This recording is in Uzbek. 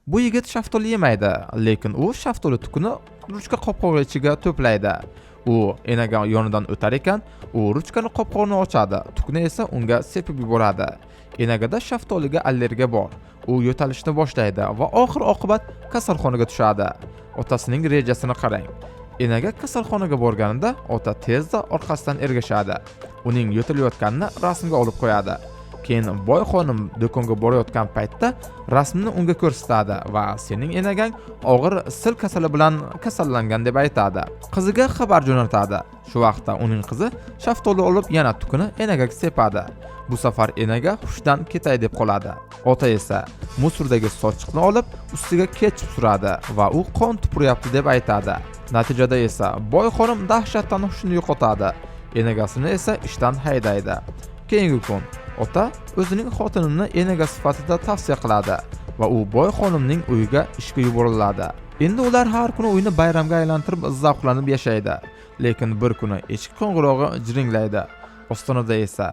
Bu yigit shaftoli yemaydi, lekin u shaftoli tukuni ruchka qopqog'i ichiga to'playdi. U enaga yonidan o'tar ekan, u ruchkani qopqog'ini ochadi, tukni esa unga sepib yuboradi. Enagada shaftoliga allergiya bor. U yo'talishni boshlaydi va oxir oqibat kasalxonaga tushadi. Otasining rejasini qarang. Enaga kasalxonaga borganida ota tezda orqasidan ergashadi. Uning yo'talayotganini rasmga olib qo'yadi. Keyin boy xonim do'konga borayotgan paytda rasmni unga ko'rsatadi va sening enagang og'ir sil kasali bilan kasallangan deb aytadi. Qiziga xabar jo'natadi. Shu vaqtda uning qizi shaftoli olib yana tukuni enagaga sepadi. Bu safar enaga hushdan ketay deb qoladi. Ota esa musordagi sochiqni olib ustiga ketchup suradi va u qon tupuryapti deb aytadi. Natijada esa boy xonim dahshatdan hushini yo'qotadi. Enagasini esa ishdan haydaydi. Keyingi kun ota o'zining xotinini enaga sifatida tavsiya qiladi va u boy xonimning uyiga ishga yuboriladi. Endi ular har kuni uyni bayramga aylantirib zavqlanib yashaydi. Lekin bir kuni eshik qo'ng'irog'i jiringlaydi. Ostonada esa